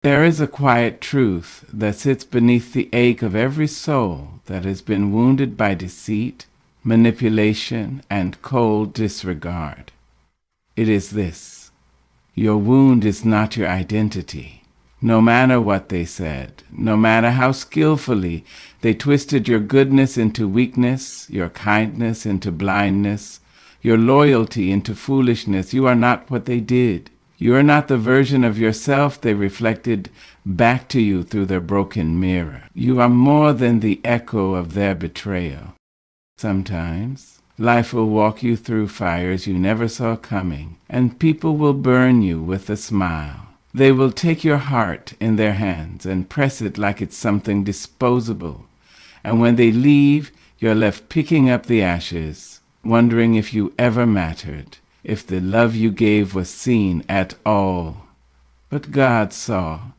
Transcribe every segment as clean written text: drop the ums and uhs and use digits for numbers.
There is a quiet truth that sits beneath the ache of every soul that has been wounded by deceit, manipulation, and cold disregard. It is this: your wound is not your identity. No matter what they said, no matter how skillfully they twisted your goodness into weakness, your kindness into blindness, your loyalty into foolishness, you are not what they did. You are not the version of yourself they reflected back to you through their broken mirror. You are more than the echo of their betrayal. Sometimes life will walk you through fires you never saw coming, and people will burn you with a smile. They will take your heart in their hands and press it like it's something disposable. And when they leave, you're left picking up the ashes, wondering if you ever mattered, if the love you gave was seen at all. But God saw,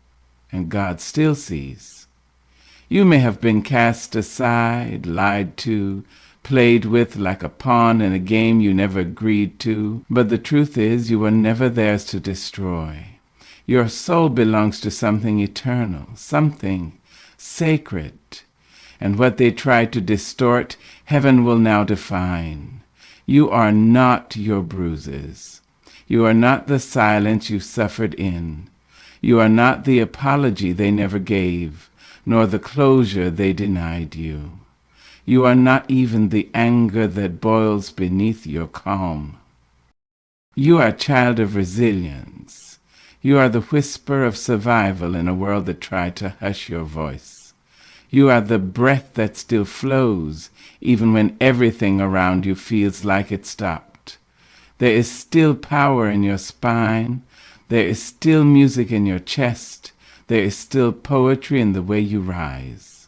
and God still sees. You may have been cast aside, lied to, played with like a pawn in a game you never agreed to, but the truth is you were never theirs to destroy. Your soul belongs to something eternal, something sacred, and what they tried to distort, heaven will now define. You are not your bruises. You are not the silence you suffered in. You are not the apology they never gave, nor the closure they denied you. You are not even the anger that boils beneath your calm. You are a child of resilience. You are the whisper of survival in a world that tried to hush your voice. You are the breath that still flows, even when everything around you feels like it stopped. There is still power in your spine. There is still music in your chest. There is still poetry in the way you rise.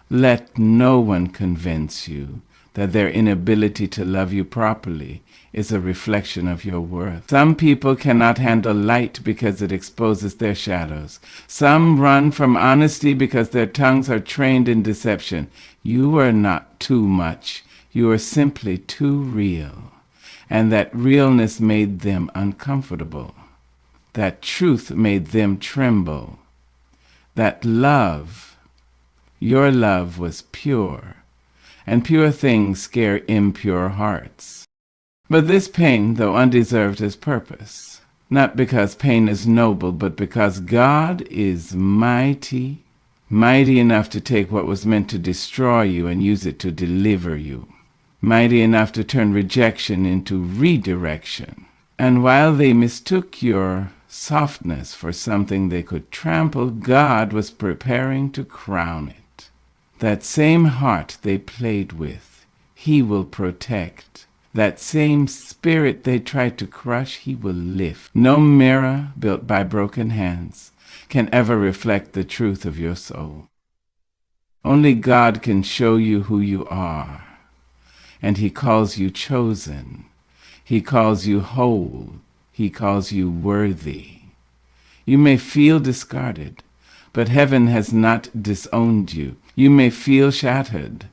Let no one convince you that their inability to love you properly is a reflection of your worth. Some people cannot handle light because it exposes their shadows. Some run from honesty because their tongues are trained in deception. You are not too much. You are simply too real. And that realness made them uncomfortable. That truth made them tremble. That love, your love, was pure. And pure things scare impure hearts. But this pain, though undeserved, has purpose. Not because pain is noble, but because God is mighty, mighty enough to take what was meant to destroy you and use it to deliver you. Mighty enough to turn rejection into redirection. And while they mistook your softness for something they could trample, God was preparing to crown it. That same heart they played with, He will protect. That same spirit they tried to crush, He will lift. No mirror built by broken hands can ever reflect the truth of your soul. Only God can show you who you are. And He calls you chosen. He calls you whole. He calls you worthy. You may feel discarded, but heaven has not disowned you. You may feel shattered,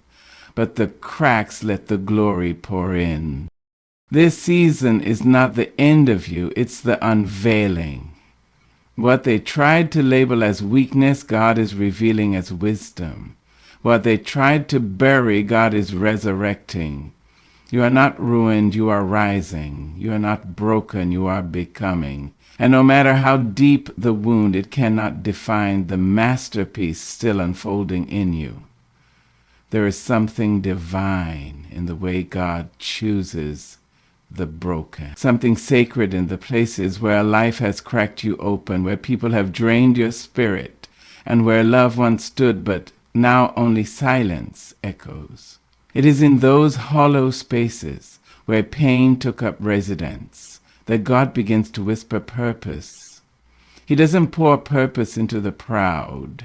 but the cracks let the glory pour in. This season is not the end of you, it's the unveiling. What they tried to label as weakness, God is revealing as wisdom. What they tried to bury, God is resurrecting. You are not ruined, you are rising. You are not broken, you are becoming. And no matter how deep the wound, it cannot define the masterpiece still unfolding in you. There is something divine in the way God chooses the broken. Something sacred in the places where life has cracked you open, where people have drained your spirit, and where love once stood, but now only silence echoes. It is in those hollow spaces where pain took up residence that God begins to whisper purpose. He doesn't pour purpose into the proud.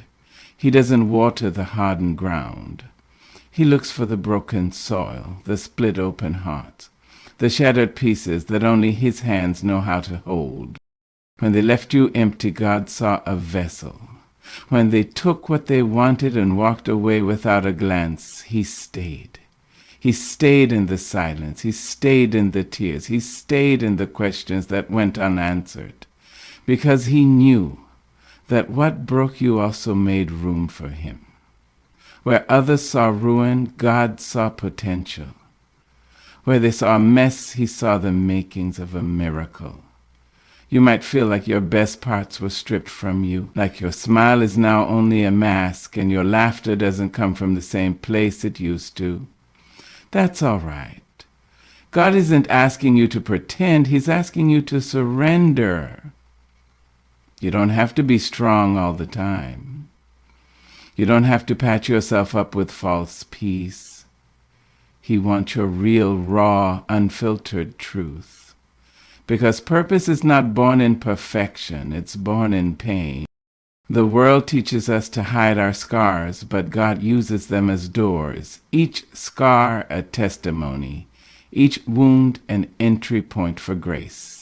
He doesn't water the hardened ground. He looks for the broken soil, the split open heart, the shattered pieces that only His hands know how to hold. When they left you empty, God saw a vessel. When they took what they wanted and walked away without a glance, He stayed. He stayed in the silence. He stayed in the tears. He stayed in the questions that went unanswered. Because He knew that what broke you also made room for him. Where others saw ruin, God saw potential. Where they saw a mess, he saw the makings of a miracle. You might feel like your best parts were stripped from you, like your smile is now only a mask and your laughter doesn't come from the same place it used to. That's all right. God isn't asking you to pretend, he's asking you to surrender. You don't have to be strong all the time. You don't have to pat yourself up with false peace. He wants your real, raw, unfiltered truth. Because purpose is not born in perfection, it's born in pain. The world teaches us to hide our scars, but God uses them as doors, each scar a testimony, each wound an entry point for grace.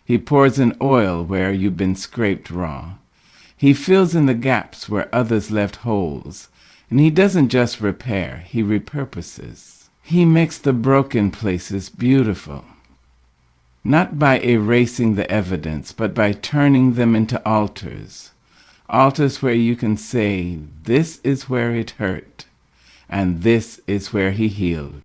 He pours in oil where you've been scraped raw. He fills in the gaps where others left holes, and he doesn't just repair, he repurposes. He makes the broken places beautiful, not by erasing the evidence, but by turning them into altars. Altars where you can say, this is where it hurt, and this is where he healed.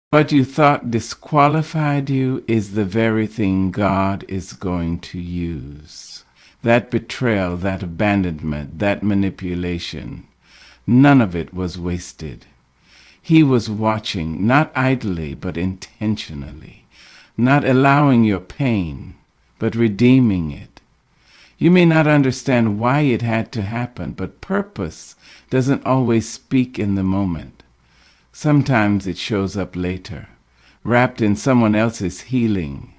What you thought disqualified you is the very thing God is going to use. That betrayal, that abandonment, that manipulation, none of it was wasted. He was watching, not idly, but intentionally, not allowing your pain, but redeeming it. You may not understand why it had to happen, but purpose doesn't always speak in the moment. Sometimes it shows up later, wrapped in someone else's healing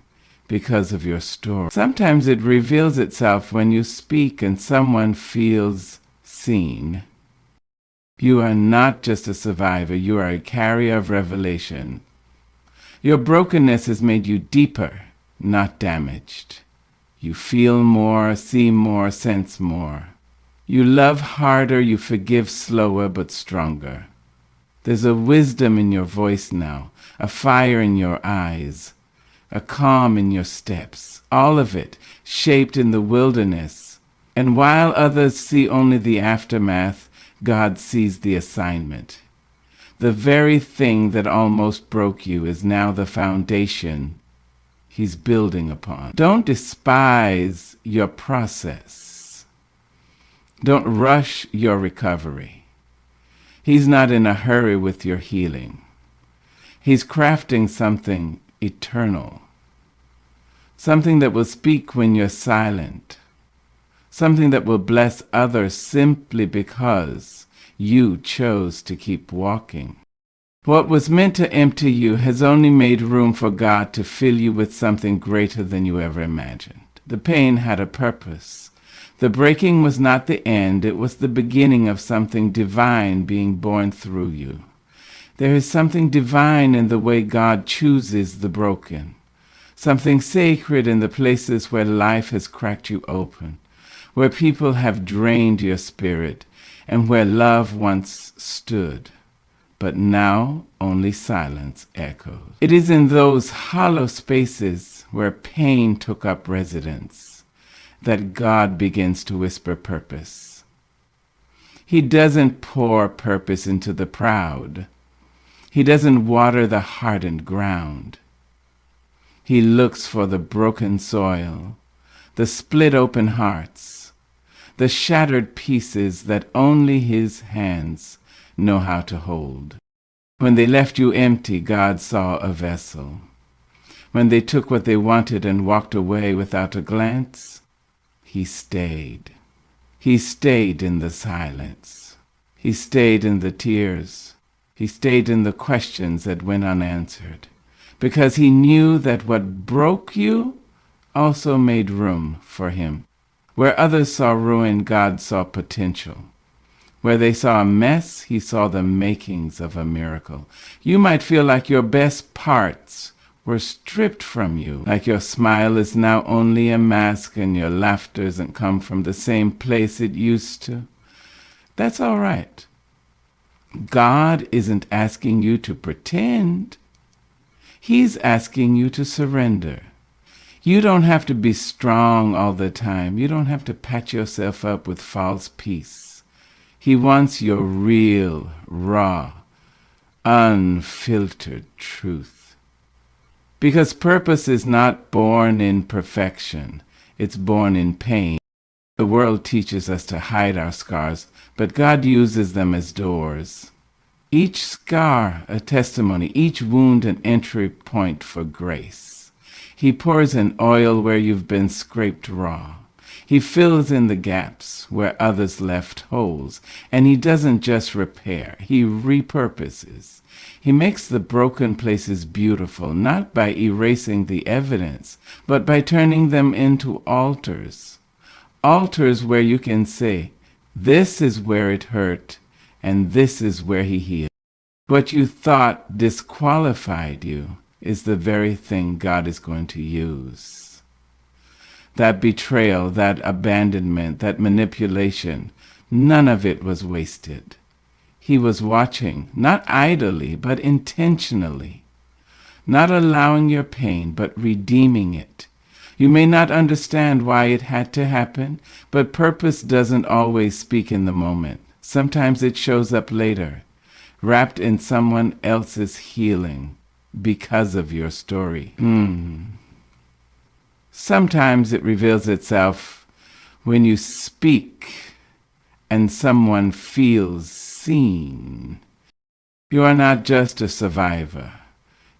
because of your story. Sometimes it reveals itself when you speak and someone feels seen. You are not just a survivor, you are a carrier of revelation. Your brokenness has made you deeper, not damaged. You feel more, see more, sense more. You love harder, you forgive slower but stronger. There's a wisdom in your voice now, a fire in your eyes, a calm in your steps, all of it shaped in the wilderness. And while others see only the aftermath, God sees the assignment. The very thing that almost broke you is now the foundation he's building upon. Don't despise your process. Don't rush your recovery. He's not in a hurry with your healing. He's crafting something eternal. Something that will speak when you're silent. Something that will bless others simply because you chose to keep walking. What was meant to empty you has only made room for God to fill you with something greater than you ever imagined. The pain had a purpose. The breaking was not the end, it was the beginning of something divine being born through you. There is something divine in the way God chooses the broken, something sacred in the places where life has cracked you open, where people have drained your spirit, and where love once stood, but now only silence echoes. It is in those hollow spaces where pain took up residence that God begins to whisper purpose. He doesn't pour purpose into the proud. He doesn't water the hardened ground. He looks for the broken soil, the split open hearts, the shattered pieces that only his hands know how to hold. When they left you empty, God saw a vessel. When they took what they wanted and walked away without a glance, he stayed. He stayed in the silence. He stayed in the tears. He stayed in the questions that went unanswered. Because he knew that what broke you also made room for him. Where others saw ruin, God saw potential. Where they saw a mess, he saw the makings of a miracle. You might feel like your best parts were stripped from you, like your smile is now only a mask and your laughter doesn't come from the same place it used to. That's all right. God isn't asking you to pretend. He's asking you to surrender. You don't have to be strong all the time. You don't have to pat yourself up with false peace. He wants your real, raw, unfiltered truth. Because purpose is not born in perfection. It's born in pain. The world teaches us to hide our scars, but God uses them as doors. Each scar a testimony, each wound an entry point for grace. He pours in oil where you've been scraped raw. He fills in the gaps where others left holes. And he doesn't just repair, he repurposes. He makes the broken places beautiful, not by erasing the evidence, but by turning them into altars. Altars where you can say, this is where it hurt, and this is where he healed. What you thought disqualified you is the very thing God is going to use. That betrayal, that abandonment, that manipulation, none of it was wasted. He was watching, not idly, but intentionally. Not allowing your pain, but redeeming it. You may not understand why it had to happen, but purpose doesn't always speak in the moment. Sometimes it shows up later, wrapped in someone else's healing because of your story. Sometimes it reveals itself when you speak and someone feels seen. You are not just a survivor.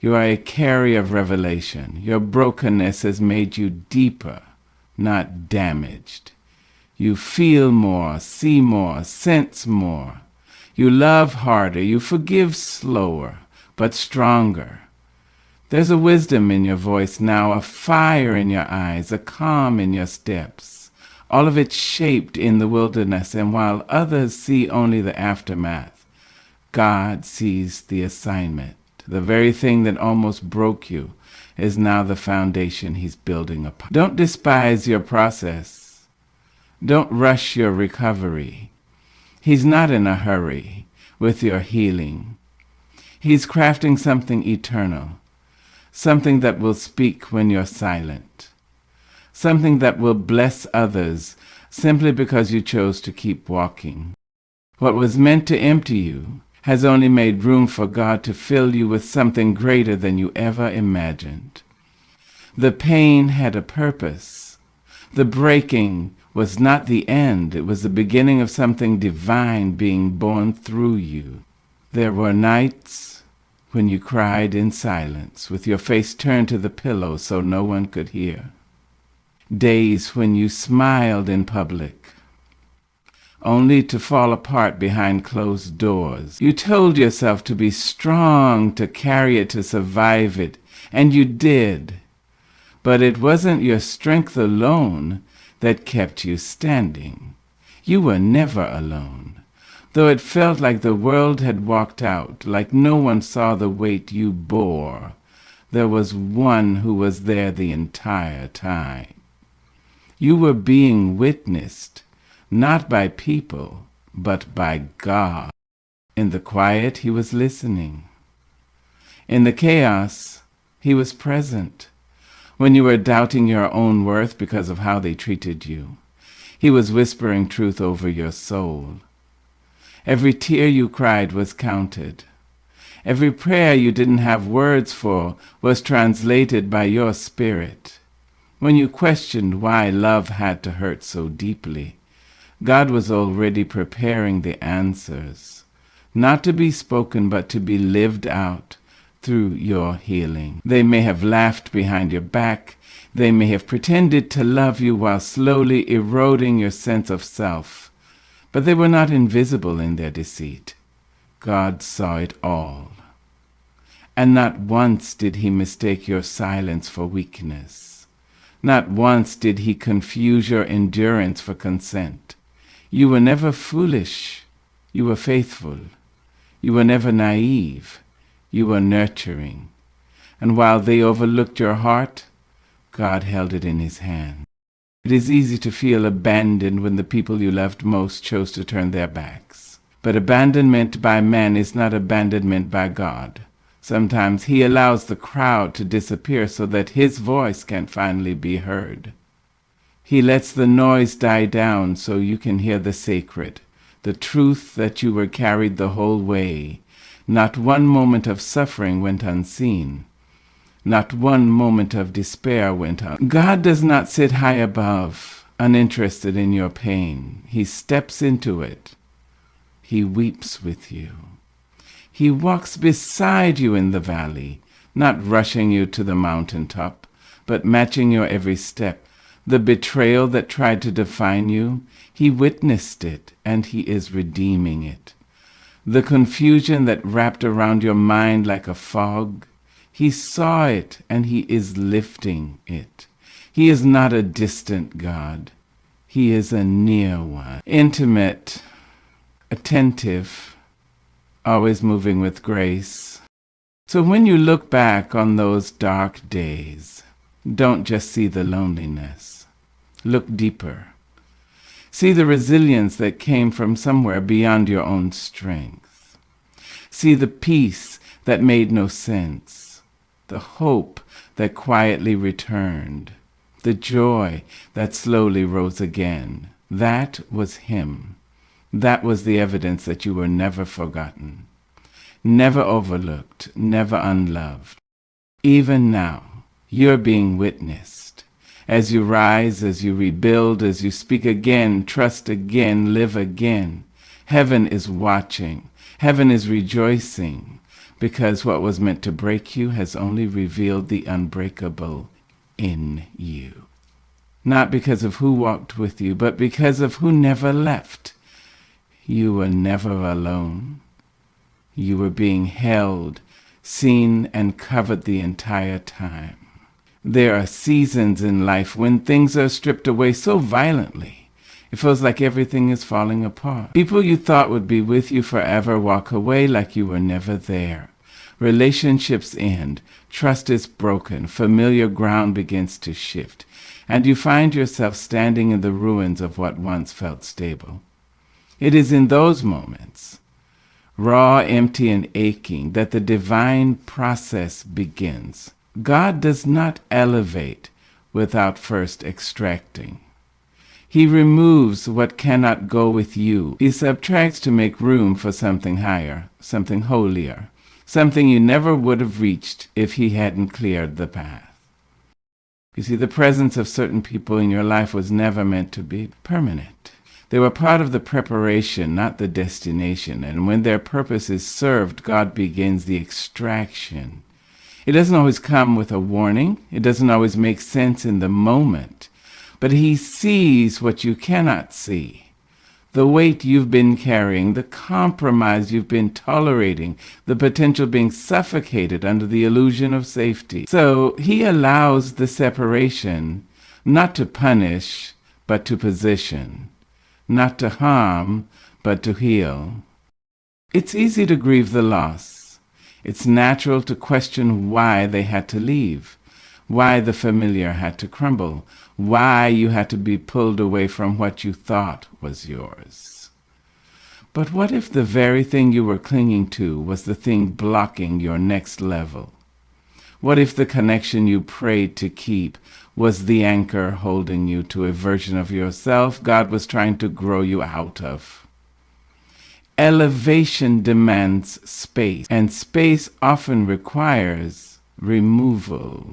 You are a carrier of revelation. Your brokenness has made you deeper, not damaged. You feel more, see more, sense more. You love harder, you forgive slower, but stronger. There's a wisdom in your voice now, a fire in your eyes, a calm in your steps. All of it shaped in the wilderness, and while others see only the aftermath, God sees the assignment. The very thing that almost broke you is now the foundation he's building upon. Don't despise your process. Don't rush your recovery. He's not in a hurry with your healing. He's crafting something eternal, something that will speak when you're silent, something that will bless others simply because you chose to keep walking. What was meant to empty you has only made room for God to fill you with something greater than you ever imagined. The pain had a purpose. The breaking was not the end. It was the beginning of something divine being born through you. There were nights when you cried in silence, with your face turned to the pillow so no one could hear. Days when you smiled in public, only to fall apart behind closed doors. You told yourself to be strong, to carry it, to survive it, and you did. But it wasn't your strength alone that kept you standing. You were never alone. Though it felt like the world had walked out, like no one saw the weight you bore, there was one who was there the entire time. You were being witnessed, not by people, but by God. In the quiet, he was listening. In the chaos, he was present. When you were doubting your own worth because of how they treated you, he was whispering truth over your soul. Every tear you cried was counted. Every prayer you didn't have words for was translated by your spirit. When you questioned why love had to hurt so deeply, God was already preparing the answers, not to be spoken but to be lived out through your healing. They may have laughed behind your back. They may have pretended to love you while slowly eroding your sense of self, but they were not invisible in their deceit. God saw it all. And not once did he mistake your silence for weakness. Not once did he confuse your endurance for consent. You were never foolish. You were faithful. You were never naive. You were nurturing. And while they overlooked your heart, God held it in his hand. It is easy to feel abandoned when the people you loved most chose to turn their backs. But abandonment by man is not abandonment by God. Sometimes he allows the crowd to disappear so that his voice can finally be heard. He lets the noise die down so you can hear the sacred, the truth that you were carried the whole way. Not one moment of suffering went unseen. Not one moment of despair went on. God does not sit high above, uninterested in your pain. He steps into it. He weeps with you. He walks beside you in the valley, not rushing you to the mountaintop, but matching your every step. The betrayal that tried to define you, he witnessed it, and he is redeeming it. The confusion that wrapped around your mind like a fog, he saw it, and he is lifting it. He is not a distant God. He is a near one, intimate, attentive, always moving with grace. So when you look back on those dark days, don't just see the loneliness. Look deeper. See the resilience that came from somewhere beyond your own strength. See the peace that made no sense, the hope that quietly returned, the joy that slowly rose again. That was him. That was the evidence that you were never forgotten, never overlooked, never unloved. Even now, you're being witnessed. As you rise, as you rebuild, as you speak again, trust again, live again, heaven is watching. Heaven is rejoicing, because what was meant to break you has only revealed the unbreakable in you. Not because of who walked with you, but because of who never left. You were never alone. You were being held, seen, and covered the entire time. There are seasons in life when things are stripped away so violently, it feels like everything is falling apart. People you thought would be with you forever walk away like you were never there. Relationships end, trust is broken, familiar ground begins to shift, and you find yourself standing in the ruins of what once felt stable. It is in those moments, raw, empty, and aching, that the divine process begins. God does not elevate without first extracting. He removes what cannot go with you. He subtracts to make room for something higher, something holier, something you never would have reached if he hadn't cleared the path. You see, the presence of certain people in your life was never meant to be permanent. They were part of the preparation, not the destination. And when their purpose is served, God begins the extraction. It doesn't always come with a warning. It doesn't always make sense in the moment. But he sees what you cannot see. The weight you've been carrying, the compromise you've been tolerating, the potential being suffocated under the illusion of safety. So he allows the separation, not to punish, but to position. Not to harm, but to heal. It's easy to grieve the loss. It's natural to question why they had to leave, why the familiar had to crumble, why you had to be pulled away from what you thought was yours. But what if the very thing you were clinging to was the thing blocking your next level? What if the connection you prayed to keep was the anchor holding you to a version of yourself God was trying to grow you out of? Elevation demands space, and space often requires removal.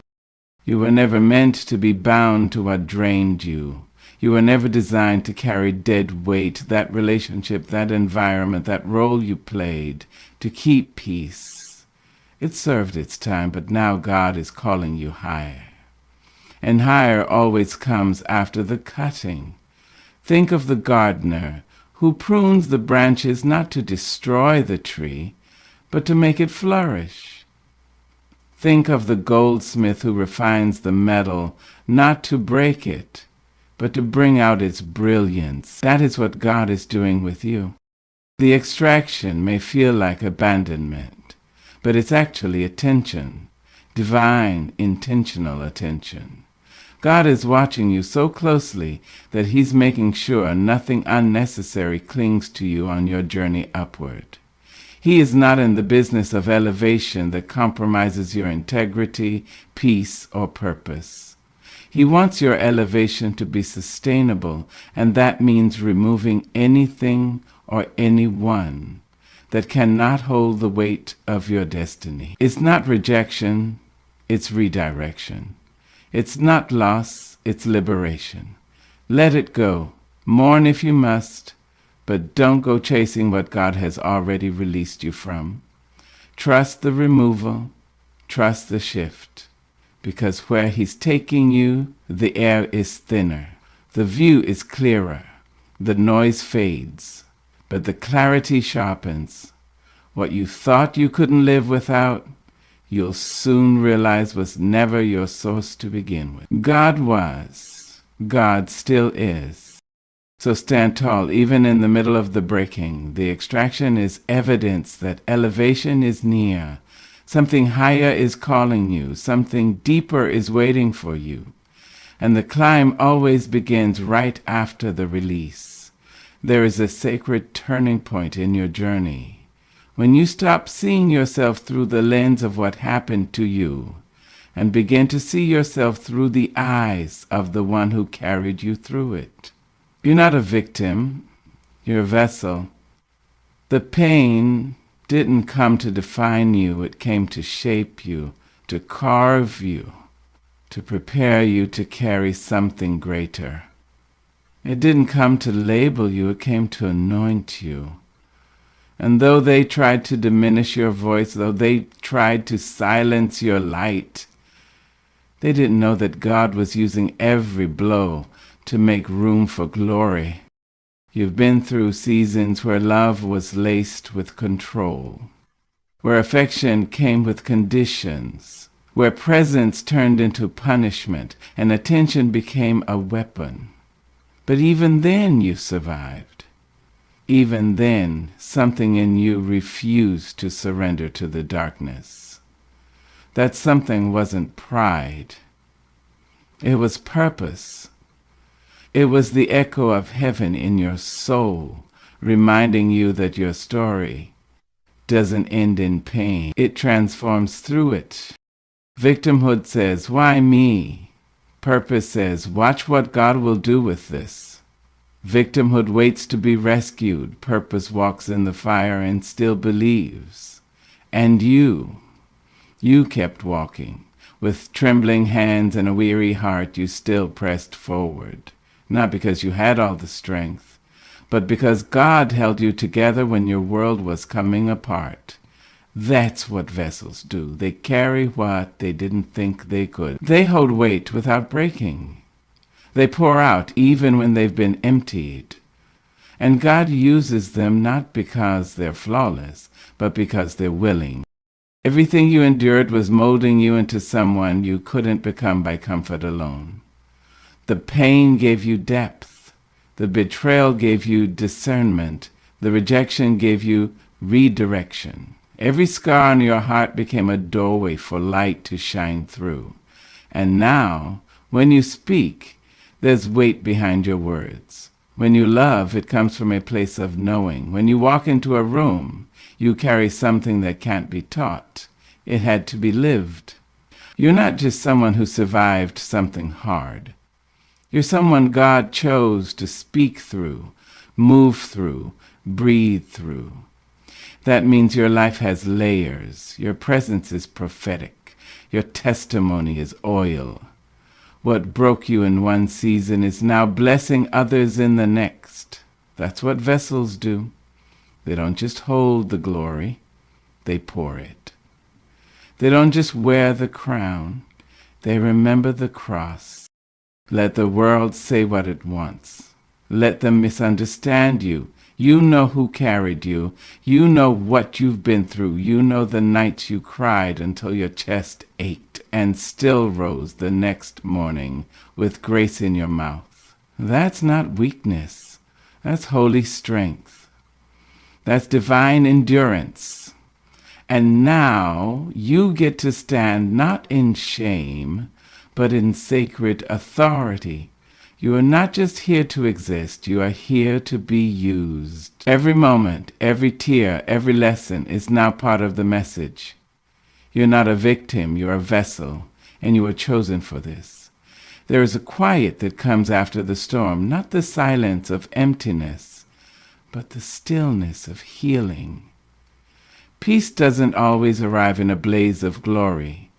You were never meant to be bound to what drained you. You were never designed to carry dead weight, that relationship, that environment, that role you played, to keep peace. It served its time, but now God is calling you higher. And higher always comes after the cutting. Think of the gardener who prunes the branches not to destroy the tree, but to make it flourish. Think of the goldsmith who refines the metal not to break it, but to bring out its brilliance. That is what God is doing with you. The extraction may feel like abandonment, but it's actually attention, divine, intentional attention. God is watching you so closely that he's making sure nothing unnecessary clings to you on your journey upward. He is not in the business of elevation that compromises your integrity, peace, or purpose. He wants your elevation to be sustainable, and that means removing anything or anyone that cannot hold the weight of your destiny. It's not rejection, it's redirection. It's not loss, it's liberation. Let it go. Mourn if you must, but don't go chasing what God has already released you from. Trust the removal, trust the shift, because where He's taking you, the air is thinner, the view is clearer, the noise fades, but the clarity sharpens. What you thought you couldn't live without, you'll soon realize was never your source to begin with. God was, God still is. So stand tall, even in the middle of the breaking. The extraction is evidence that elevation is near. Something higher is calling you. Something deeper is waiting for you. And the climb always begins right after the release. There is a sacred turning point in your journey. When you stop seeing yourself through the lens of what happened to you and begin to see yourself through the eyes of the one who carried you through it. You're not a victim, you're a vessel. The pain didn't come to define you, it came to shape you, to carve you, to prepare you to carry something greater. It didn't come to label you, it came to anoint you. And though they tried to diminish your voice, though they tried to silence your light, they didn't know that God was using every blow to make room for glory. You've been through seasons where love was laced with control, where affection came with conditions, where presence turned into punishment and attention became a weapon. But even then you survived. Even then, something in you refused to surrender to the darkness. That something wasn't pride. It was purpose. It was the echo of heaven in your soul, reminding you that your story doesn't end in pain. It transforms through it. Victimhood says, "Why me?" Purpose says, "Watch what God will do with this." Victimhood waits to be rescued. Purpose walks in the fire and still believes. And you kept walking. With trembling hands and a weary heart, you still pressed forward. Not because you had all the strength, but because God held you together when your world was coming apart. That's what vessels do. They carry what they didn't think they could. They hold weight without breaking. They pour out even when they've been emptied. And God uses them not because they're flawless, but because they're willing. Everything you endured was molding you into someone you couldn't become by comfort alone. The pain gave you depth. The betrayal gave you discernment. The rejection gave you redirection. Every scar on your heart became a doorway for light to shine through. And now, when you speak, there's weight behind your words. When you love, it comes from a place of knowing. When you walk into a room, you carry something that can't be taught. It had to be lived. You're not just someone who survived something hard. You're someone God chose to speak through, move through, breathe through. That means your life has layers. Your presence is prophetic. Your testimony is oil. What broke you in one season is now blessing others in the next. That's what vessels do. They don't just hold the glory, they pour it. They don't just wear the crown, they remember the cross. Let the world say what it wants. Let them misunderstand you. You know who carried you. You know what you've been through. You know the nights you cried until your chest ached and still rose the next morning with grace in your mouth. That's not weakness. That's holy strength. That's divine endurance. And now you get to stand not in shame, but in sacred authority. You are not just here to exist, you are here to be used. Every moment, every tear, every lesson is now part of the message. You're not a victim, you're a vessel, and you are chosen for this. There is a quiet that comes after the storm, not the silence of emptiness, but the stillness of healing. Peace doesn't always arrive in a blaze of glory.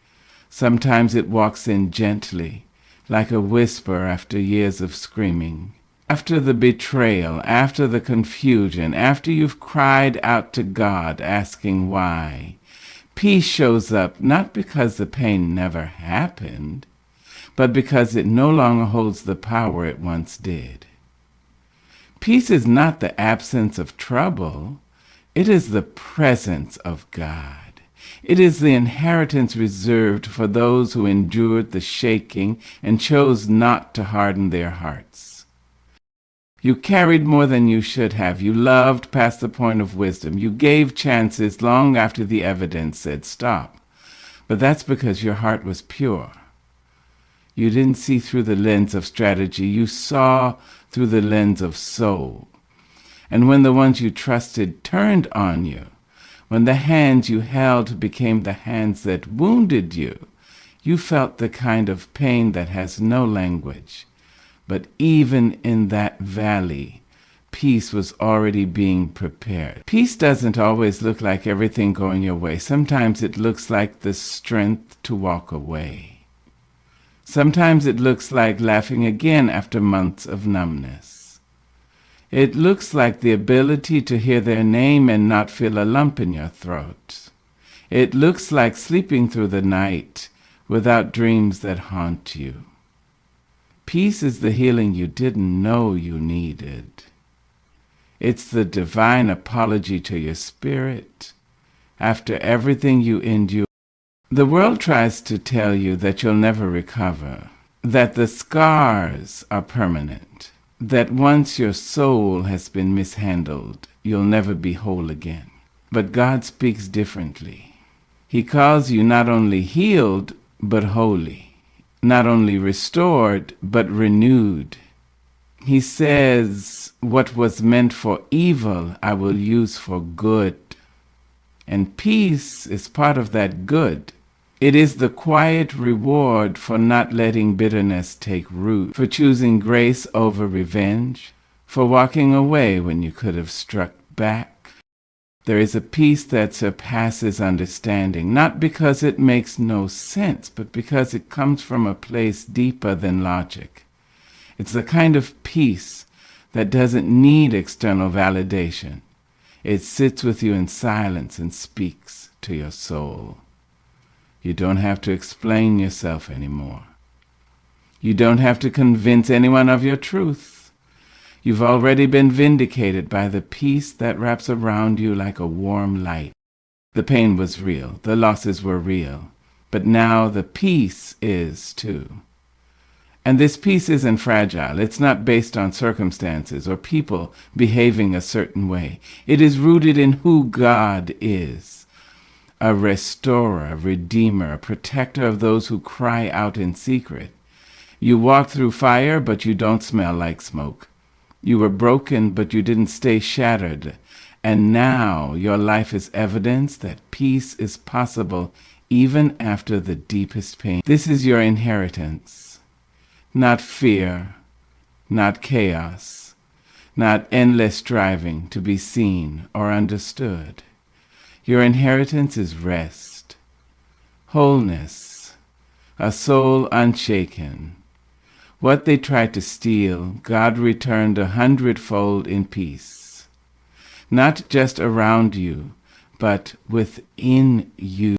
Sometimes it walks in gently, like a whisper after years of screaming. After the betrayal, after the confusion, after you've cried out to God asking why, peace shows up not because the pain never happened, but because it no longer holds the power it once did. Peace is not the absence of trouble. It is the presence of God. It is the inheritance reserved for those who endured the shaking and chose not to harden their hearts. You carried more than you should have. You loved past the point of wisdom. You gave chances long after the evidence said stop. But that's because your heart was pure. You didn't see through the lens of strategy. You saw through the lens of soul. And when the ones you trusted turned on you, when the hands you held became the hands that wounded you, you felt the kind of pain that has no language. But even in that valley, peace was already being prepared. Peace doesn't always look like everything going your way. Sometimes it looks like the strength to walk away. Sometimes it looks like laughing again after months of numbness. It looks like the ability to hear their name and not feel a lump in your throat. It looks like sleeping through the night without dreams that haunt you. Peace is the healing you didn't know you needed. It's the divine apology to your spirit after everything you endure. The world tries to tell you that you'll never recover, that the scars are permanent, that once your soul has been mishandled, you'll never be whole again. But God speaks differently. He calls you not only healed, but holy, not only restored, but renewed. He says, what was meant for evil, I will use for good. And peace is part of that good. It is the quiet reward for not letting bitterness take root, for choosing grace over revenge, for walking away when you could have struck back. There is a peace that surpasses understanding, not because it makes no sense, but because it comes from a place deeper than logic. It's the kind of peace that doesn't need external validation. It sits with you in silence and speaks to your soul. You don't have to explain yourself anymore. You don't have to convince anyone of your truth. You've already been vindicated by the peace that wraps around you like a warm light. The pain was real. The losses were real. But now the peace is too. And this peace isn't fragile. It's not based on circumstances or people behaving a certain way. It is rooted in who God is. A restorer, a redeemer, a protector of those who cry out in secret. You walk through fire, but you don't smell like smoke. You were broken, but you didn't stay shattered. And now your life is evidence that peace is possible even after the deepest pain. This is your inheritance. Not fear, not chaos, not endless striving to be seen or understood. Your inheritance is rest, wholeness, a soul unshaken. What they tried to steal, God returned 100-fold in peace. Not just around you, but within you.